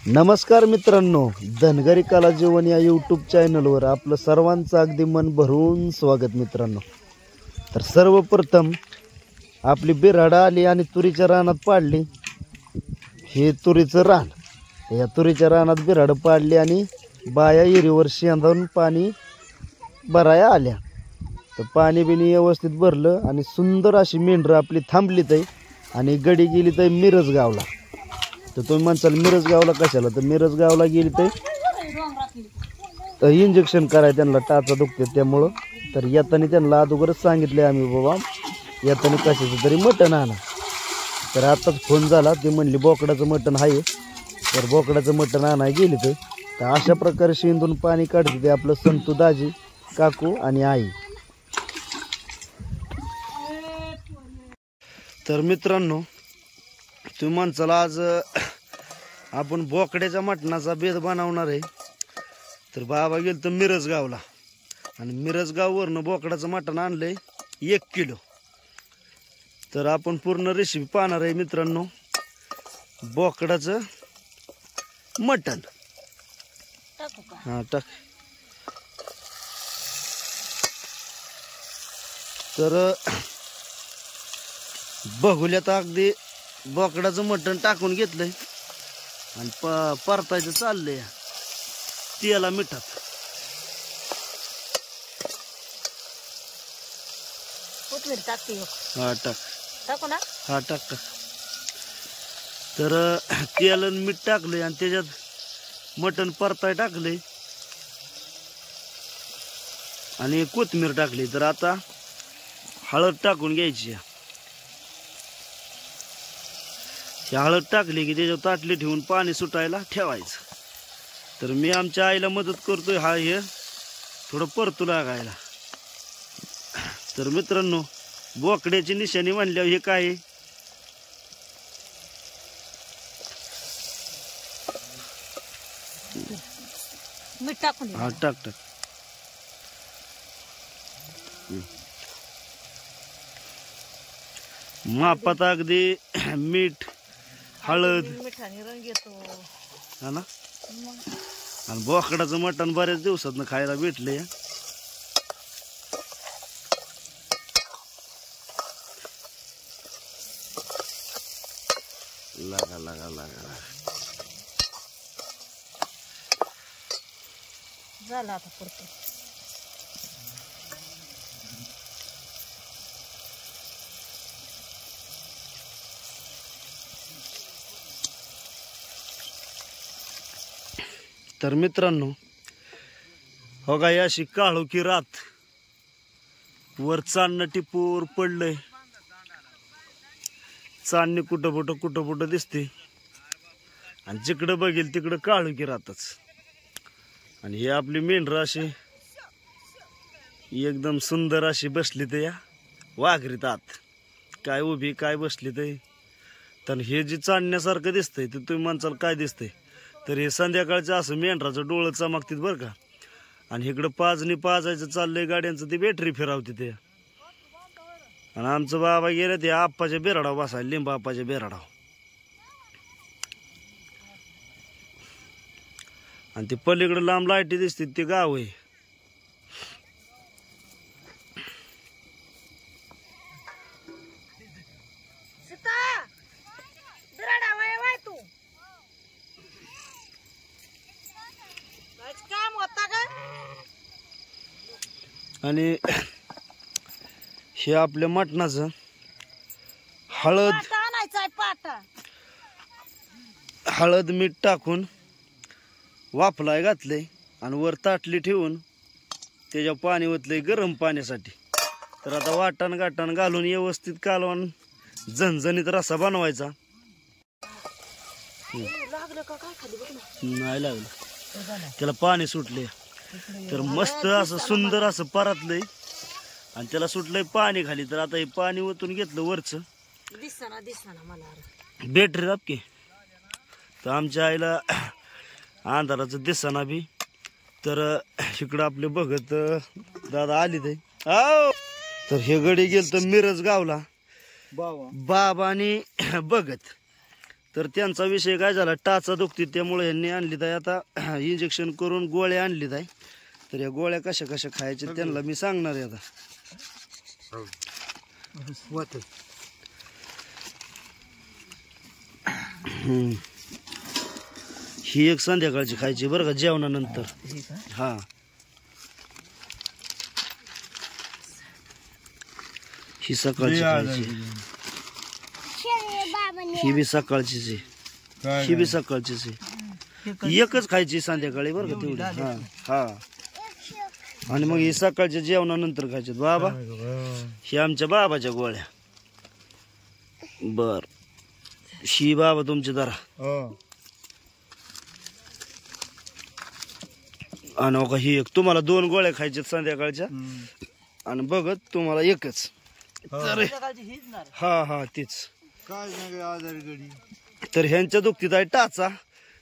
नमस्कार मित्रांनो, धनगरी कला जीवन या यूट्यूब चॅनलवर आपलं सर्वांचं अगदी मन भरून स्वागत मित्रांनो। तर सर्वप्रथम आपली बिराडा आली आणि तुरीच्या रानात पाडली। हे तुरीचं रान, या तुरीच्या रानात बिराड पाडली आणि बाया इरीवर शेंदावून पाणी भराया आल्या। तर पाणी बिनी व्यवस्थित भरलं आणि सुंदर अशी मेंढरं आपली थांबली तै आणि गडी गेली तै मिरज गावला। तर तुम्ही म्हणसाल मिरज गावला कशाला, तर मिरज गावला गेली तर इंजेक्शन करायला त्यांना टाचा दुखते त्यामुळं। तर येताना त्यांना अगोदरच सांगितले आम्ही, बाबा येताना कशाचं तरी मटण आणा। तर आताच फोन झाला, ते म्हणली बोकडाचं मटण आहे, तर बोकडाचं मटण आणायला गेली तर अशा प्रकारे शेंदून पाणी काढते ते आपलं संतू दाजी, काकू आणि आई। तर मित्रांनो, तुम्ही म्हणसाल आज आपण बोकड्याच्या मटणाचा बेत बनवणार आहे। तर बाबा गेल तर मिरज गावला आणि मिरज गाववरनं बोकडाचं मटण आणलंय 1 किलो। तर आपण पूर्ण रेसिपी पाहणार आहे मित्रांनो, बोकडाचं मटण। हा टाक। तर बघूल्यात अगदी बोकडाचं मटण टाकून घेतलंय आणि परतायचं चाललंय तेला मिठात। हा टाक, टाकू ना, हा टाक टाक। तर तेल आणि मीठ टाकलंय आणि त्याच्यात मटण परताय टाकलंय आणि कोथिंबीर टाकली। तर आता हळद टाकून घ्यायची। हळद टाकली की त्याच्यावर ताटली ठेवून पाणी सुटायला ठेवायचं। तर मी आमच्या आईला मदत करतोय, हा हे थोडं परतू लागायला। तर मित्रांनो, बोकड्याची निशाणी म्हणल्यावर हे काय आहे, मीठ टाकून हा टाक टाक। मापात अगदी मीठ हळद मिठाने रंग येतो, हा ना। आणि बोकडाचं मटण बऱ्याच दिवसातनं खायला भेटले। लागा लागा लागा झाला आता परत। तर मित्रांनो, हो का, अशी काळोखी रात, वर चांदणं टिपूर पडलंय, चांदणी कुठं कुठं दिसते आणि जिकडं बघेल तिकडं काळोखी रातच। आणि ही आपली मेंढरं अशी एकदम सुंदर अशी बसली तर या वाघरीत आत, काय उभी काय बसली तर हे जे चांदण्यासारखं दिसतंय ते तुम्ही म्हणसाल काय दिसतंय, तर हे संध्याकाळचं असं मेंढराचं डोळं चमकतात बरं का। आणि इकडं पाजायचं चाललंय गाड्यांचं, ती बॅटरी फिरावते ते। आणि आमचं बाबा गेले ते आप्पाच्या बेराडाव बसायला, लिंबा आप्पाच्या बेराडाव। आणि ते पलीकडं लांब लाईटी दिसते ते गाव आहे। आणि हे आपल्या मटणाचं हळद मीठ टाकून वाफलाय घातलंय आणि वर ताटली ठेवून त्याच्यावर पाणी ओतलंय गरम पाण्यासाठी। तर आता वाटण गाटण घालून व्यवस्थित कालवून झणझणीत रस्सा बनवायचा। नाही लागलं, त्याला पाणी सुटले। तर मस्त असं सुंदर असं परतलंय आणि त्याला सुटलंय पाणी खाली। तर आता हे पाणी ओतून घेतलं वरचं, बॅटरी दाबके। तर आमच्या आईला अंधाराचं दिसना बी। तर इकडं आपले बघत दादा आली ते, तर हे गडी गेल तर मिरज गावला बाबा आणि बघत। तर त्यांचा विषय काय झाला, टाचा दुखते, त्यामुळे यांनी आणली आहे आता इंजेक्शन करून गोळ्या आणलीत आहे. तर या गोळ्या कशा कशा खायच्या त्यांना मी सांगणार आहे आता. ही एक संध्याकाळची खायची बरं का, जेवणानंतर. हा, ही सकाळची खायची, ही बी सकाळचीच आहे, ही बी सकाळचीच आहे. एकच खायची संध्याकाळी बरं का तेवढी. हा हा, आणि मग ही सकाळच्या जेवणानंतर खायचे. बाबा ही आमच्या बाबाच्या गोळ्या. बर, ही बाबा तुमची जरा. आणि का ही एक तुम्हाला 2 गोळ्या खायच्या संध्याकाळच्या, आणि बघत तुम्हाला एकच. तर हा हा तीच. तर ह्यांच्या दुखतीत आहे टाचा.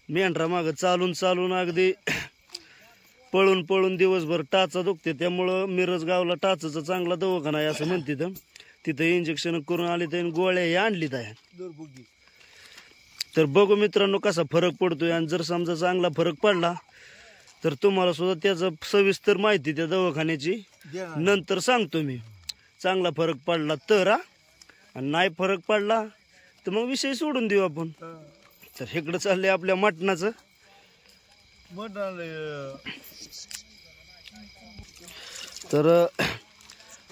मेंढरा माग चालून चालून अगदी पळून पळून दिवसभर टाचा दुखते, त्यामुळं मिरज गावला टाचाचा चांगला दवाखाना आहे असं म्हणते. तिथं इंजेक्शन करून आले तर गोळ्या हे आणलीत आहे. तर बघू मित्रांनो कसा फरक पडतोय. आणि जर समजा चांगला फरक पडला तर तुम्हाला सुद्धा त्याचं सविस्तर माहिती त्या दवाखान्याची नंतर सांगतो मी. चांगला फरक पडला तर, आणि नाही फरक पडला तर मग विषय सोडून देऊ आपण. तर इकडं चाललंय आपल्या मटणाचं. तर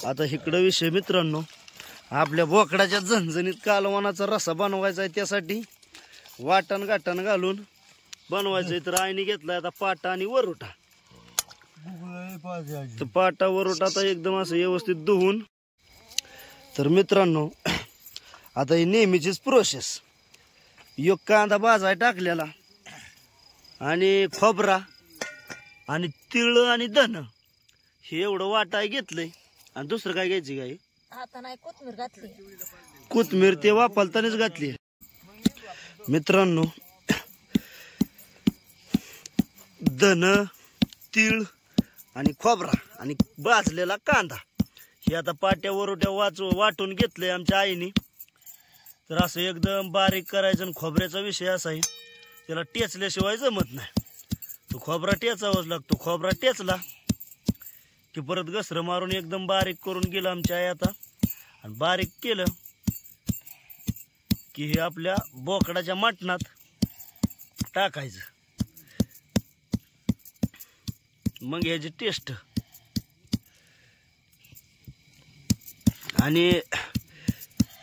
आता इकडं विषय मित्रांनो, आपल्या बोकडाच्या झणझणीत कालवणाचा रस्सा बनवायचा आहे. त्यासाठी वाटण गाटण घालून बनवायचंय. तर आईने घेतलाय आता पाटा आणि वरोटा. तर पाटा वरोटा आता एकदम असं व्यवस्थित धुवून. तर मित्रांनो आता ही नेहमीचीच प्रोसेस. एक कांदा भाजाय टाकलेला, आणि खोबरा आणि तिळ आणि धन हे एवढं वाटाय घेतलंय. आणि दुसरं काय घ्यायची काय, आता नाही कोथमीर घातली, कोथमीर ते वापरतानाच घातली. मित्रांनो धन, तीळ आणि खोबरा आणि भाजलेला कांदा हे आता पाट्या वरोट्या वाटून घेतलंय आमच्या आईने. तर असं एकदम बारीक करायचं. आणि खोबऱ्याचा विषय असा आहे, त्याला टेचल्याशिवाय जमत नाही. तो खोबरा टेचावाच लागतो. खोबरा टेचला की परत घसरं मारून एकदम बारीक करून गेलं आमच्या आई आता. आणि बारीक केलं की हे आपल्या बोकडाच्या मटणात टाकायचं. मग ह्याची टेस्ट. आणि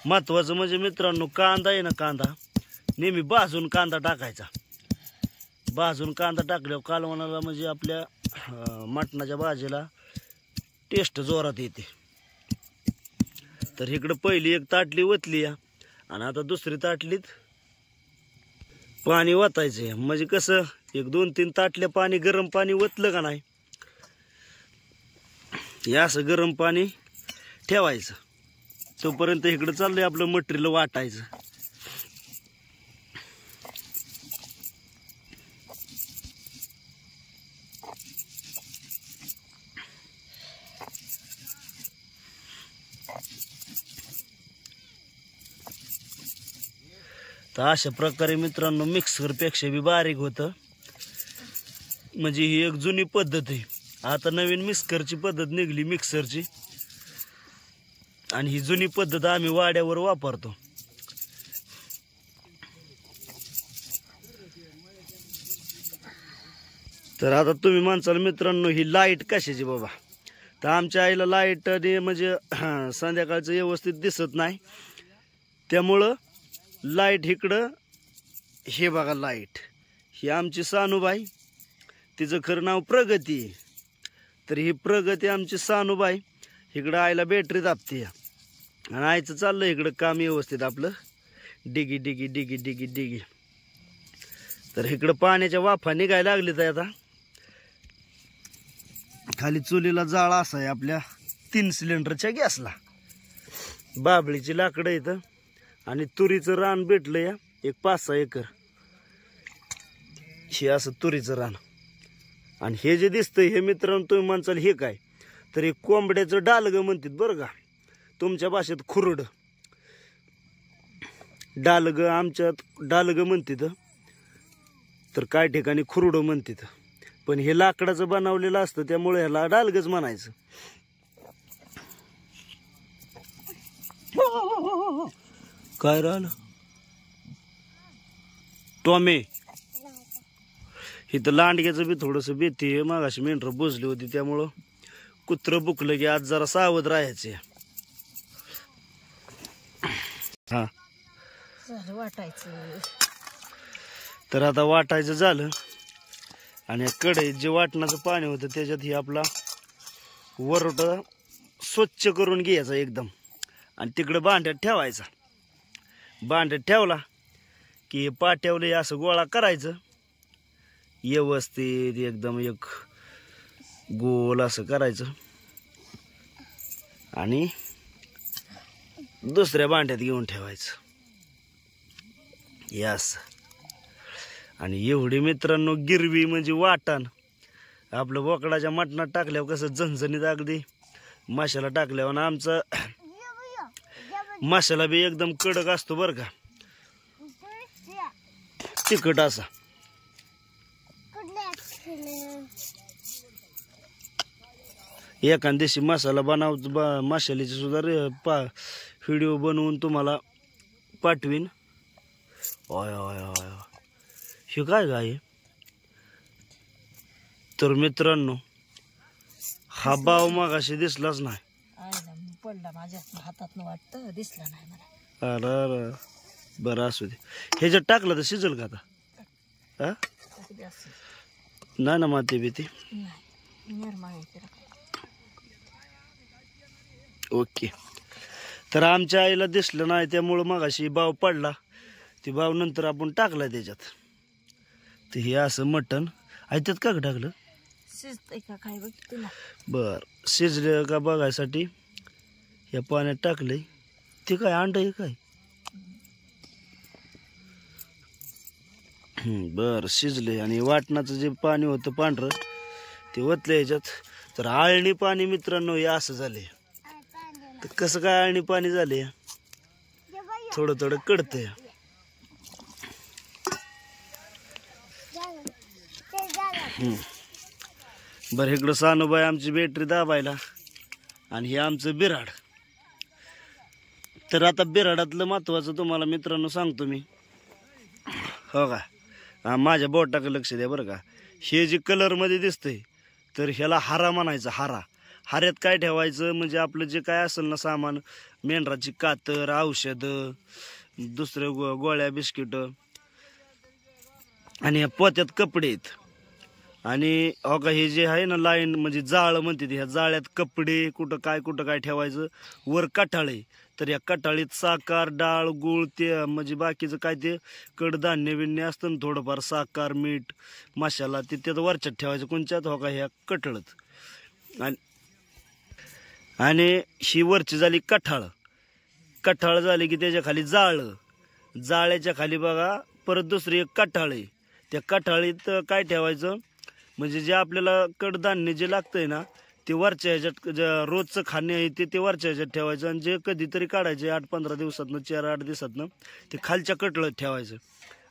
महत्वाचं म्हणजे मित्रांनो, कांदा आहे ना, कांदा नेहमी भाजून कांदा टाकायचा. भाजून कांदा टाकल्यावर कालवणाला म्हणजे आपल्या मटणाच्या भाजीला टेस्ट जोरात येते. तर इकडं पहिली एक ताटली वतली या, आणि आता दुसरी ताटलीत पाणी वतायचं. म्हणजे कसं, एक 2-3 ताटल्या पाणी, गरम पाणी वतलं का नाही, हे असं गरम पाणी ठेवायचं. तोपर्यंत इकडं चाललंय आपलं मटेरियल वाटायचं. तर अशा प्रकारे मित्रांनो मिक्सरपेक्षा बी बारीक होतं. म्हणजे ही एक जुनी पद्धत आहे. आता नवीन मिक्सरची पद्धत निघली, मिक्सरची. आणि ही जुनी पद्धत आम्ही वाड्यावर वापरतो. तर आता तुम्ही म्हणसाल मित्रांनो ही लाईट कशाची बाबा. तर आमच्या आईला लाईट म्हणजे संध्याकाळचं व्यवस्थित दिसत नाही, त्यामुळं लाईट इकडं. हे बघा लाईट, ही आमची सानूबाई, तिचं खरं नाव प्रगती आहे. तर ही प्रगती आमची सानूबाई इकडं आईला बॅटरी दाबते. आणि आईचं चाललं इकडं काम व्यवस्थित आपलं, डिगी डिगी डिगी डिगी डिगी. तर इकडं पाण्याच्या वाफा निघायला लागली. तर आता खाली चुलीला जाळ असा आहे आपल्या 3 सिलेंडरच्या गॅसला. बाबळीची लाकडं इथं, आणि तुरीचं रान भेटलं या एक 5-6 एकर. हे असं तुरीचं रान. आणि हे जे दिसतंय हे मित्रांनो तुम्ही म्हणसाल हे काय, तर हे कोंबड्याचं डालगं म्हणतात बरं का, तुमच्या भाषेत खुरड. डालग, आमच्यात डालग म्हणतात, तर काय ठिकाणी खुरडं म्हणतात. पण हे लाकडाचं बनवलेलं असतं त्यामुळे ह्याला डालगच म्हणायचं. काय राहिलं टॉमे? इथं लांडग्याचं बी थोडस भीती. मागाशी मेंढर बोजली होती त्यामुळं कुत्रं बुकलं की आज जरा सावध राहायचे. हा झालं वाटायचं. तर आता वाटायचं झालं आणि कढईत जे वाटणाचं पाणी होतं त्याच्यात ही आपला वरोटा स्वच्छ करून घ्यायचा एकदम आणि तिकडं भांड्यात ठेवायचा. भांड्यात ठेवला की पाट्यावले असं गोळा करायचं व्यवस्थित एकदम एक गोल असं करायचं आणि दुसऱ्या भांड्यात घेऊन ठेवायचं यास. आणि एवढी मित्रांनो गिरवी म्हणजे वाटण आपलं बोकडाच्या मटणात टाकल्यावर कसं झणझणीत अगदी माशाला टाकल्यावर आमचा माशाला बी एकदम कडक असतो बरं का, तिखट असा. एखाद दिवशी मसाला बनवतो माशालीची सुद्धा व्हिडिओ बनवून तुम्हाला पाठवीन. ओय ओय ओय हे काय काय. तर मित्रांनो हा बाव मागाशी दिसलाच नाही. पडला माझ्या हातात वाटतं, दिसला नाही मला. अरे बरं असू दे. ह्याच्यात टाकलं तर शिजल का आता? हा नाही ना माती भीती. ओके. तर आमच्या आईला दिसलं नाही त्यामुळं मगाशी बाव पडला. ती बाव नंतर आपण टाकला त्याच्यात. तर हे असं मटण त्यात का टाकलं? शिजतंय का काय बघ तुला. बर शिजलं का बघायसाठी या पाण्यात टाकलंय. ते काय अंड आहे काय? बर शिजले. आणि वाटणाचं जे पाणी होतं पांढरं ते ओतलं याच्यात. तर आळणी पाणी मित्रांनो हे असं झाले. तर कसं काय आळणी पाणी झाले? थोडं थोडं कडतंय. बरं इकडं सानूबाई आमची बॅटरी दाबायला आणि हे आमचं बिराड. तर आता बिराडातलं महत्वाचं तुम्हाला मित्रांनो सांगतो मी. हो का, माझ्या बोटाकडे लक्ष द्या बरं का. हे जे कलर मध्ये दिसतंय तर ह्याला हारा म्हणायचं. हारा. हाऱ्यात काय ठेवायचं म्हणजे आपलं जे काय असेल ना सामान, मेंढराची कातर, औषधं, दुसरे गोळ्या बिस्किट, आणि ह्या पोत्यात कपडे आहेत. आणि हो का हे जे आहे ना लाईन म्हणजे जाळ म्हणते, ह्या जाळ्यात कपडे कुठं काय ठेवायचं. वर कठाळे, तर या कठाळीत साखर, डाळ, गूळ, ते म्हणजे बाकीचं काय ते कडधान्य बिन्य असतं ना थोडंफार, साखर, मीठ, मसाला, ते त्यात वरच्यात ठेवायचं कोणच्यात. हो का ह्या कठळत. आणि ही वरची झाली कठाळ. कठाळ झाली की त्याच्या खाली जाळ. जाळ्याच्या खाली बघा परत दुसरी एक कठाळ आहे. त्या कठाळीत काय ठेवायचं म्हणजे जे आपल्याला कडधान्य जे लागतंय ना ते वरच्या ह्याच्यात, रोजचं खाणे आहे ते वरच्या ह्याच्यात ठेवायचं. आणि जे कधीतरी काढायचे 8-15 दिवसातनं, 4-8 दिवसातनं ते खालच्या कठळत ठेवायचं.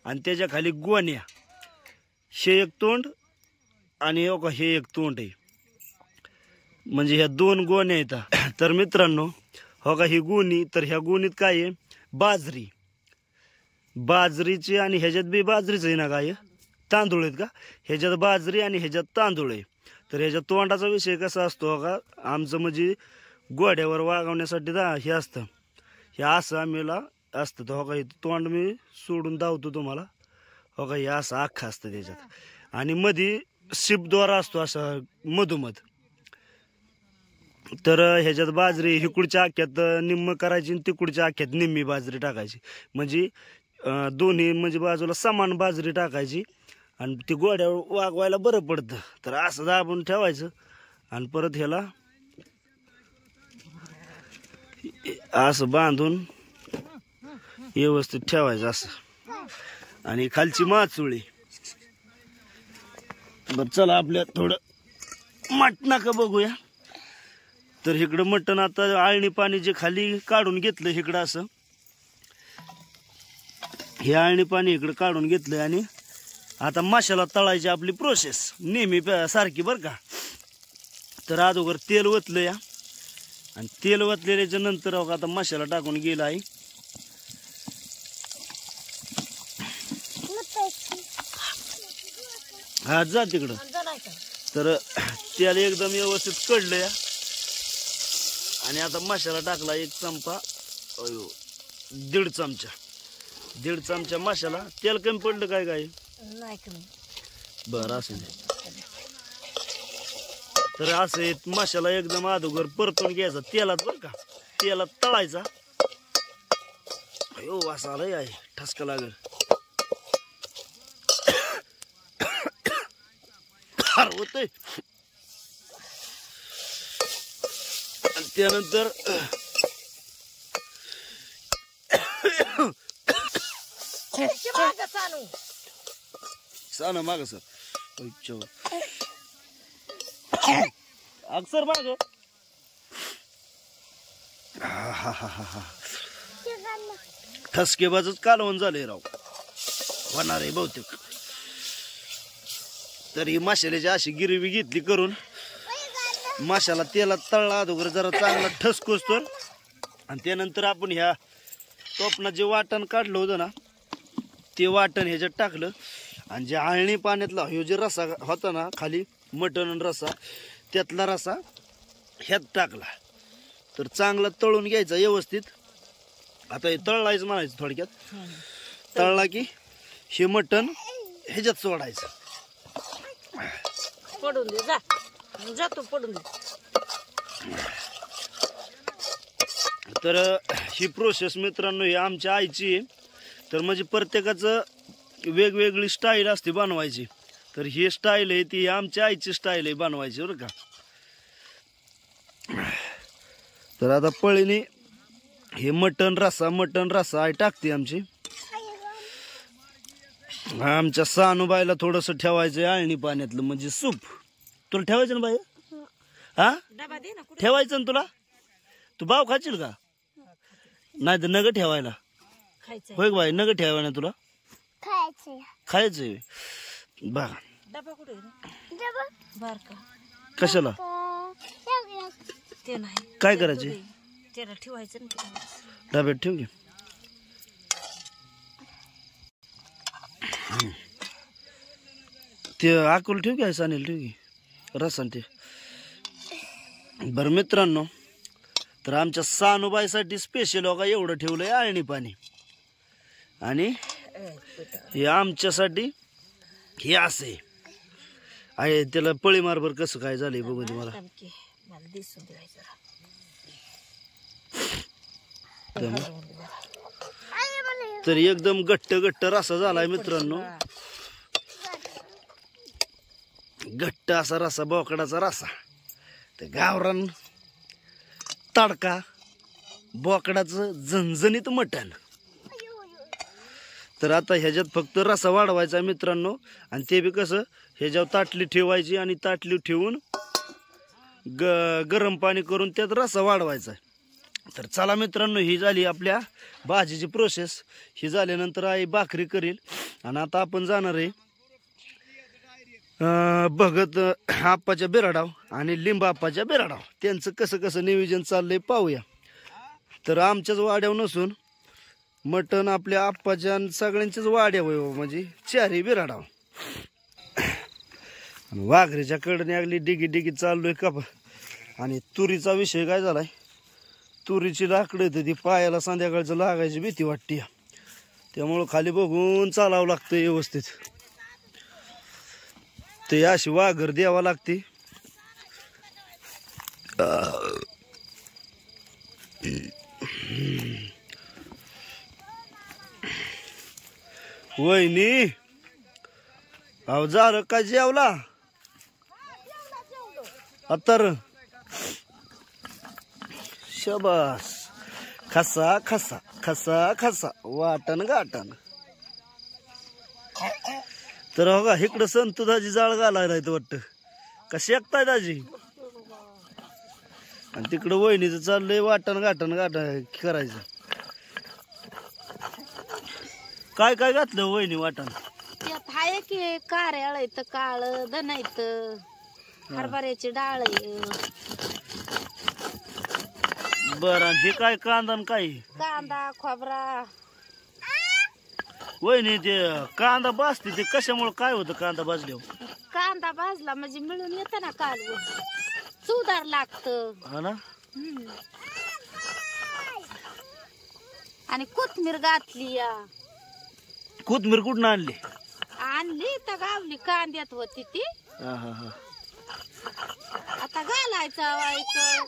आणि त्याच्या खाली गोण्या, हे एक तोंड आणि हे एक तोंड आहे. म्हणजे ह्या 2 गोण्या येतात. तर मित्रांनो हो का ही गोणी, तर ह्या गोणीत काय आहे? बाजरी. बाजरीची आणि ह्याच्यात बी बाजरीच आहे ना काय? तांदूळ आहेत का? ह्याच्यात बाजरी आणि ह्याच्यात तांदूळ आहे. तर ह्याच्या तोंडाचा विषय कसा असतो हो का, आमचं म्हणजे गोड्यावर वागवण्यासाठी हे असतं, हे असं आम्हाला असतं. तर हो का तोंड मी सोडून दावतो तुम्हाला. हो का हे असं अख्खं असतं त्याच्यात. आणि मध्ये शिपद्वारा असतो असा मधोमध. तर ह्याच्यात बाजरी हिकुडच्या आख्यात निम्म करायची आणि तिकडच्या आख्यात निम्मी बाजरी टाकायची. म्हणजे दोन्ही म्हणजे बाजूला समान बाजरी टाकायची आणि ती गोड्यावर वागवायला बरं पडतं. तर असं दाबून ठेवायचं आणि परत ह्याला असं बांधून व्यवस्थित ठेवायचं असं. आणि खालची माचुळी. बरं चला आपल्या थोडं मटणाक बघूया. तर इकडं मटण आता आळणी पाणी जे खाली काढून घेतलं इकडं असं. हे आळणी पाणी इकडे काढून घेतलंय आणि आता माशाला तळायची आपली प्रोसेस नेहमी सारखी बरं का. तर अगोदर तेल ओतलं या आणि तेल ओतलेल्याच्या नंतर आता माशाला टाकून गेला आहे. हा जा तिकडं. तर तेल एकदम व्यवस्थित कढलं या आणि आता माशाला टाकला 1 चमचा, 1.5 चमचा माशाला. तेल कमी पडलं काय काय बरं असं. तर असं माशाला एकदम अगोदर परतून घ्यायचा तेलात बरं का. तेलात तळायचा. अयो असं आलंय आहे ठसका लागल. होतंय. आणि त्यानंतर साना माग सर अक्सर माग. ठसकेबाजच कालवण झाले राव होणार आहे बहुतेक. तर ही माशाल्याची अशी गिरवी घेतली करून माशाला तेलात तळला अगोदर जरा चांगला ठसकोस तर. आणि त्यानंतर आपण ह्या टोपणात जे वाटण काढलं होतं ना ते वाटण ह्याच्यात टाकलं आणि जे आळणी पाण्यातला ह्यो जे रसा होता ना खाली मटण रसा त्यातला रसा ह्यात टाकला. तर चांगला तळून घ्यायचा व्यवस्थित. आता हे तळलायचं म्हणायचं थोडक्यात. तळला की हे मटण ह्याच्यात सोडायचं. पडून दे जा जातो पडून दे. तर ही प्रोसेस मित्रांनो ही आमच्या आईची आहे. तर म्हणजे प्रत्येकाचं वेगवेगळी स्टाईल असते बनवायची. तर ही स्टाईल आहे ती आमच्या आईची स्टाईल आहे बनवायची बरं का. तर आता पळीने हे मटण रसा आई टाकते आमची. आमच्या सानूबाईला थोडस ठेवायचं आळणी पाण्यातलं म्हणजे सूप. तुला ठेवायचं ना बाई. हा ठेवायचं ना तुला. तू बाव खाशील का नाही तर नग ठेवायला होय बाई. नग ठेवायला तुला खायचंय बघा. कशाला काय करायचे ठेवायचं डब्यात ठेव घे. ते आकुल ठेव घ्या सानेल ठेव घे रसन ते. बरं मित्रांनो तर आमच्या सानूबाईसाठी स्पेशल बघा एवढं ठेवलंय आळणी पाणी. आणि हे आमच्यासाठी हे असे आहे. त्याला पळी मारभर कसं काय झालंय बघू दे मला. तर एकदम घट्ट रसा झालाय मित्रांनो. घट्ट असा रसा बोकडाचा रसा. तर गावरान तडका बोकडाचं झणझणीत मटण. तर आता ह्याच्यात फक्त रसा वाढवायचा मित्रांनो. आणि ते बी कसं ह्याच्यावर ताटली ठेवायची आणि ताटली ठेवून गरम पाणी करून त्यात रसा वाढवायचा. तर चला मित्रांनो ही झाली आपल्या भाजीची प्रोसेस. ही झाल्यानंतर आई भाकरी करील. आणि आता आपण जाणार आहे भगत आप्पाच्या बिराडाव आणि लिंबा आप्पाच्या बिराडाव. त्यांचं कसं कसं नियोजन चाललंय पाहूया. तर आमच्याच वाड्याव नसून मटण आपल्या आप्पाच्या सगळ्यांच्याच वाड्याव म्हणजे चारी बिराडाव. वाघरीच्या कडने अगली डिगी चाललोय का. आणि तुरीचा विषय काय झालाय. तुरीची लाकडं तर ती पायाला संध्याकाळचं लागायची भीती वाटते. त्यामुळं खाली बघून चालावं लागतं व्यवस्थित. ते अशी वाघर द्यावा लागते. वहिनी अहो झालं काय जेवला तर शबास. खसा खसा खसा खसा वाटण गाटण. तर हो का इकडं संतू दाजी जाळ घालायला वाटतं का शेकताय दाजी. आणि तिकडं वहिनीचं चाललंय वाटण गाटण करायचं. काय काय घातलं वहिनी वाटण? त्यात आहे की कार्याळ येत, काळ धन येत, हरभऱ्याची डाळ आहे, बरं. आणि हे काय कांदा आणि काय? कांदा खोबरा. वहिनी ते कांदा भाजते ते कशामुळे काय होतं कांदा भाजल्यावर? कांदा भाजला म्हणजे मिळून येत ना कालवण, चुदार लागत. हा ना. आणि कोथमीर घातली या. कोथमीर कुठून आणली? आणली तर गावली, कांद्यात होती ती. हा हा हा. आता घालायचं व्हायचं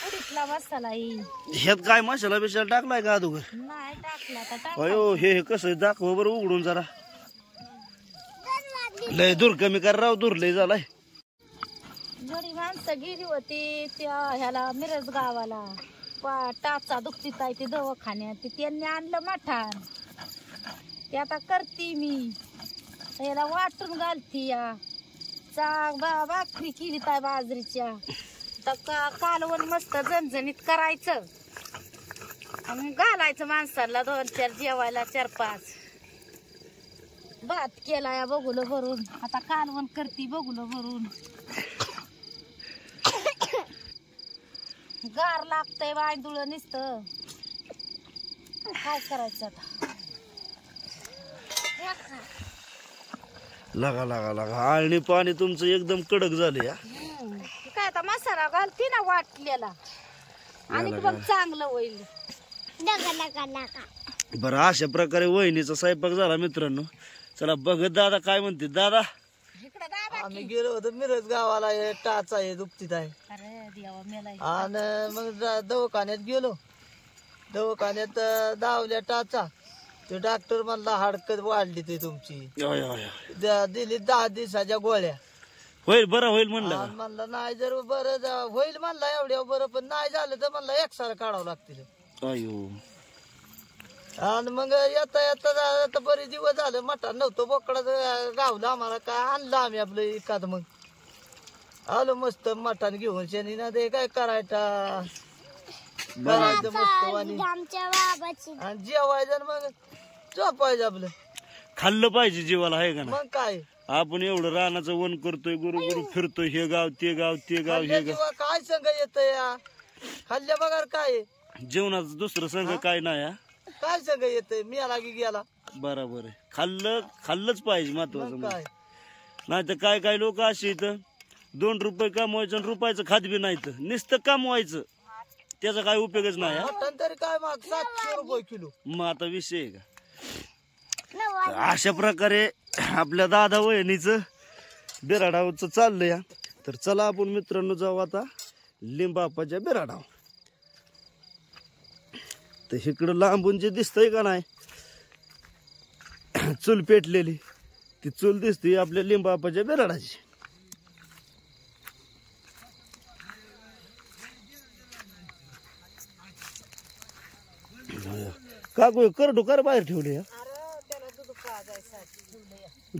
उडीतला मसाला येईल. ह्यात काय मसाला बिशाला टाकलाय का अगोदर? नाही टाकला तर टाक. अयो हे कसं दाखव बरं उघडून जरा. लय दूर कमी कर राव, दूर लय झालाय. जडी माणसं गेली होती त्या ह्याला मिरज गावाला, टाचा दुखतीत आहे ते दवाखान्यात, ते त्यांनी आणलं मठाण. ते आता करते मी याला वाटून घालती या. भाकरी केली काय बाजरीच्या, तर कालवण मस्त झणझणीत करायचं आणि घालायचं माणसाला 2-4 जेवायला 4-5. भात केला या बघुलं भरून, आता कालवण करती बघुलं भरून. गार लागतंय बांधुळ नुसतं, काय करायचं आता. लागा लागा लागा. आळणी पाणी तुमचं एकदम कडक झालं या. काय आता मसाला घालती ना वाटलेला, आणि मग चांगलं होईल. बरं, अशा प्रकारे वहिनीचा स्वयंपाक झाला मित्रांनो. चला बघत दादा काय म्हणते. दादा, आम्ही गेलो होतो मिरज गावाला, टाचा आहे दुपतीत आहे. अरे देवा मेलाय. आणि मग दवाखान्यात गेलो, दवाखान्यात दावल्या टाचा. ते डॉक्टर म्हणला हाडकत वाढली ते तुमची, दिली 10 दिवसाच्या गोळ्या. होईल बरं होईल म्हणलं. आणि म्हणलं नाही, जर बरं होईल म्हणला एवढ्या बरं, पण नाही झालं तर म्हणला एक्सरे काढावं लागतील. अयो. आणि मग येता येता बरेच दिवस झालं मटण नव्हतं, बोकडा गावलं आम्हाला, काय आणलं आम्ही आपलं एखाद. मग आलो मस्त मटण घेऊन शनी ना, ते काय करायचं मस्त आणि जेवायचं मग झोपायचं आपलं. खाल्लं पाहिजे जीवाला, आहे का ना. मग काय आपण एवढं रानाचं वन करतोय, गुरु गुरु फिरतोय, हे गाव ते गाव ते गाव हे गाव. काय संघ येत या खाल्ल्या बघा, काय जेवणाचं दुसरं संघ काय नाही. काय संघ येतंय, मी आला की गेला. बरोबर आहे. खाल्लंच पाहिजे, महत्वाचं. मग काय नाही तर काय काय लोक असे इथं 2 रुपये कमवायचं आणि रुपयाचं खात बी नाही, तर नुसतं कमवायचं, त्याचा काय उपयोगच नाही. मटण तरी काय मग 700 रुपये किलो. मग आता विषय आहे का. अशा प्रकारे आपल्या दादा वहिनीचं बिराडावचं चाललंय या. तर चला आपण मित्रांनो जाऊ आता लिंबापाच्या बिराडाव. तर इकडं लांबून जे दिसतंय का नाही चूल पेटलेली, ती चूल दिसते आपल्या लिंबापाच्या बिराडाची. काकू करडू कर बाहेर ठेवले.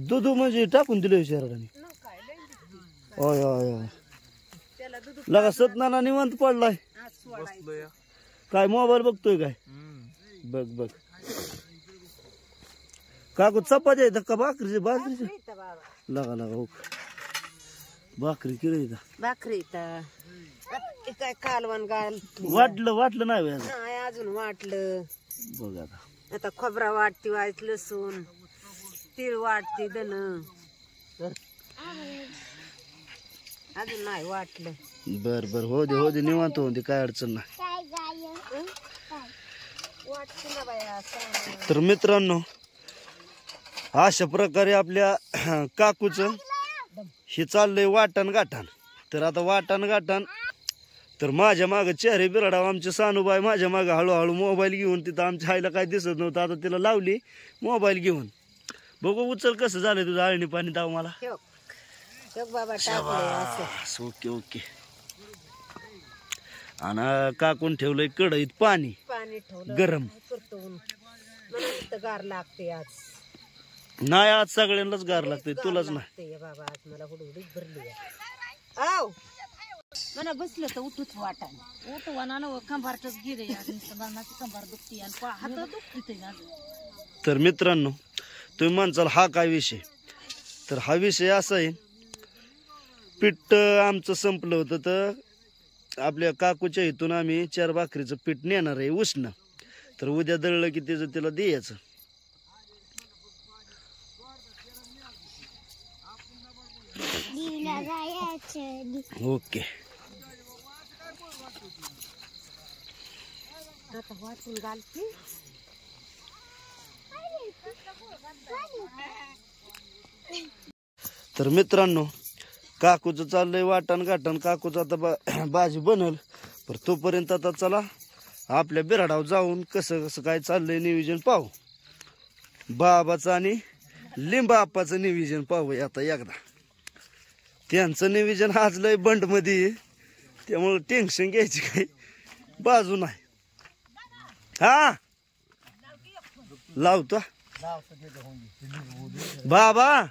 दूध म्हणजे टाकून दिलं विचाराने. होय होय होय. लगा सतनाना निवांत पडलाय. काय मोबाईल बघतोय काय? बघ बघ. काकू चपाती आहे का भाकरीची? भाकरीची लगा लगा हो. भाकरी केली का? भाकरी काय कालवण घाल. वाटलं नाही अजून वाटलं. बघ आता. आता खोबरा वाटती, वाट लसूण, तीळ वाटती, धन अजून नाही वाटलं. बर बर, हो दे निवांत हो दे, काय अडचण नाही. तर मित्रांनो, अशा प्रकारे आपल्या काकूचं हे चाललंय वाटण गाठण. तर आता वाटण गाठण, तर माझ्या मागं चेहरे बिराडाव आमचे सानूबाई माझ्या मागं हळूहळू मोबाईल घेऊन. तिथं आमच्या आईला काय दिसत नव्हतं, आता तिला लावली मोबाईल घेऊन. बघू उचल कसं झालंय तुझं आळणी पाणी दाव मला. Okay okay. आणि काकून ठेवलंय कढईत पाणी गरम. गार लागते आज. नाही आज सगळ्यांनाच गार लागते, तुलाच नाही. बाबा आज मला हुडहुडीत भरली. मला बसलं तर उठूच वाटायला उठवाना ना कंबारच गिरे मरणाची कंबार दुखती आणि हात दुखते माझं. तर मित्रांनो तुम्ही म्हणसाल हा काय विषय, तर हा विषय असा आहे, पीठ आमचं संपलं होतं तर आपल्या काकूच्या इथून आम्ही 4 भाकरीचं पीठ नेणार आहे उष्ण. तर उद्या दळलं की त्याचं तिला द्यायचं. ओके. वाटून घालते तर मित्रांनो काकूचं चाललंय वाटण गाठण. काकूचं आता भाजी बनल. पर तोपर्यंत आता चला आपल्या बिराडावर जाऊन कसं कसं काय चाललंय नियोजन पाहू. बाबाचं आणि लिंबा आप्पाचं नियोजन पाहूया आता एकदा. त्यांचं नियोजन आज लय बंड मध्ये, त्यामुळे टेन्शन घ्यायची काही बाजू नाही. हा लावतो बाबा.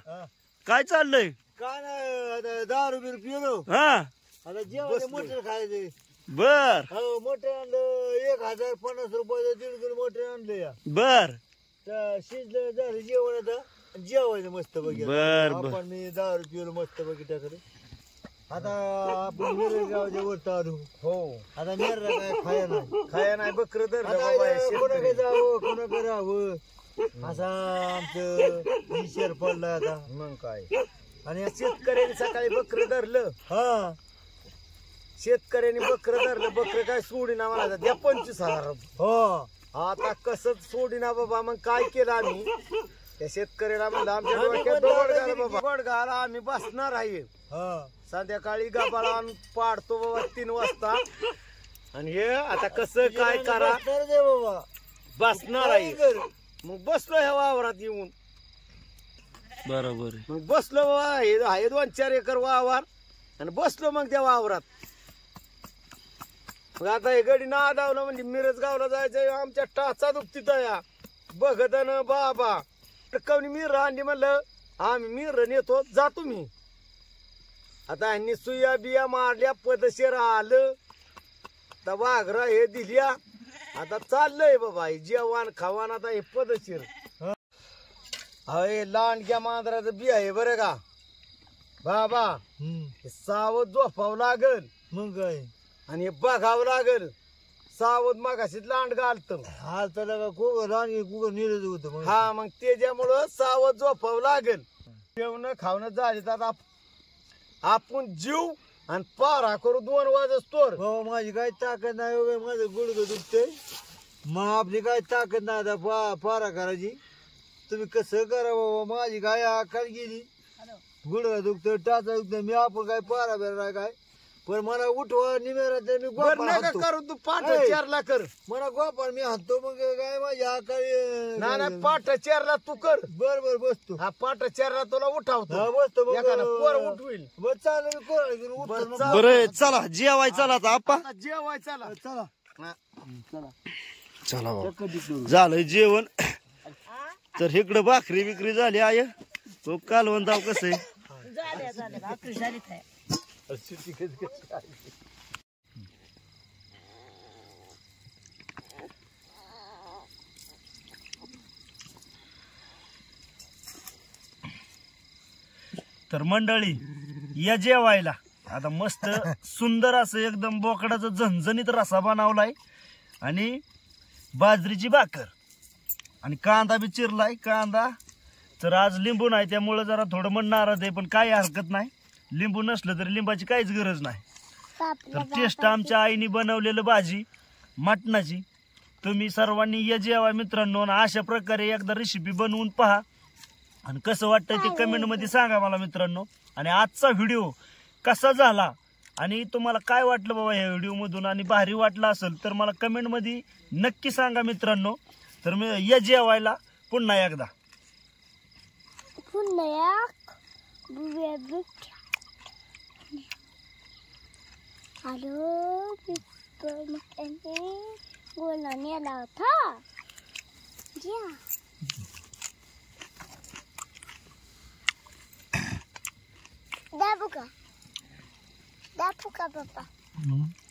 काय चाललंय? काय नाही, 10 रुपये पिलो. हा आता जेवण मोटर खायचे. बर हो मोठे आणलं 1050 रुपयाचं 1.5 किलो मोठे आणलं या. बर शिजलं झालं जेवण. आता जेवायचं मस्त बघितलं. बर बर. आपण मी 10 रुपये मस्त बघितल्याकडे. आता आपण मिरगावच्या वर आलो. हो आता मिरगा काय खाया नाही बकर तर कोणाकडे जावं कोणाकडे राहावं असा आमचं विचार पडला आता. मग काय आणि या शेतकऱ्याने सकाळी बकर धरलं. हा शेतकऱ्याने बकर धरलं. बकर काय सोडीना मला द्या 25,000. हो आता कसं सोडीना बाबा. मग काय केलं आम्ही त्या शेतकऱ्याला म्हणलं आमच्या डोक्यात दगड घाला बाबा. दगड घाला आम्ही बसणार आहे. संध्याकाळी गबाळा पाडतो बाबा 3 वाजता. आणि हे आता कसं काय करा बाबा बसणार आहे. मग बसलो ह्या वावरात येऊन. बरोबर. मग बसलो बाबा हे 2-4 एकर वावर आणि बसलो मग त्या वावरात. मग आता हे गडी नादावलं म्हणजे मिरज गावला जायचं. आमच्या टाचा दुखतीत या बघत ना बाबा. कवनी मिर आणली म्हणलं आम्ही मिर नेतो जातो मी. आता ह्यांनी सुया बिया मारल्या पदशीर आलं तर वाघरा हे दिल्या. आता चाललंय बाबा जेवण खावान आता हे पदशीर. अरे लांडक्या मांजराचं बी आहे बरं का बाबा. सावध झोपावं लागल. मग काय आणि हे बघावं लागल. सावध मागाशी लांड घालत हा त्याला निरज होत. हा मग त्याच्यामुळं सावध झोपावं लागल. जेवण खावणं झाले तर आपण जीव आणि पारा करू 2 वाजतोर. हो माझी काय ताकद नाही वगैरे माझं गुडघं दुखतंय. मग आपली काय ताकद नाही आता पारा करायची. तुम्ही कसं करा बाबा. माझी काय आकार गेली. गुडघा दुखतोय टाचा दुखतोय. मी आपण काय पारा बेरा काय पण मला उठवा निमेरा मी करू. तू पाठ 4ला कर मला गोपाळ मी हाणतो. मग काय माझी आकार नाही पाठ 4ला तू कर. बर बर बसतो. हा पाठ 4ला तुला उठावतो. बसतो पोर उठवील. बस चालेल. बरं चला जेवाय. चला आता आप्पा जेवाय. चला चला चला बाबा झालंय जेवण. तर इकडं भाकरी बिकरी झाली आहे. तो कालवण दाव कसं आहे झाल्या भाकरी झाली काय. तर मंडळी या जेवायला आता मस्त सुंदर असं एकदम बोकडाचा झणझणीत रसा बनवलाय आणि बाजरीची भाकर आणि कांदा बी चिरलाय. कांदा तर आज लिंबू नाही त्यामुळं जरा थोडं मन नाराज आहे. पण काही हरकत नाही. लिंबू नसलं तरी लिंबाची काहीच गरज नाही. तर टेस्ट आमच्या आईने बनवलेलं भाजी मटणाची. तुम्ही सर्वांनी या जेवा मित्रांनो. अशा प्रकारे एकदा रेसिपी बनवून पहा आणि कसं वाटतंय ते कमेंट मध्ये सांगा मला मित्रांनो. आणि आजचा व्हिडिओ कसा झाला आणि तुम्हाला काय वाटलं बाबा ह्या व्हिडिओ मधून आणि भारी वाटलं असेल तर मला कमेंट मध्ये नक्की सांगा मित्रांनो. तर मी या जेवायला पुन्हा एकदा हॅलो गोला नेला होता. दाबू का दाखवू का पप्पा? हं.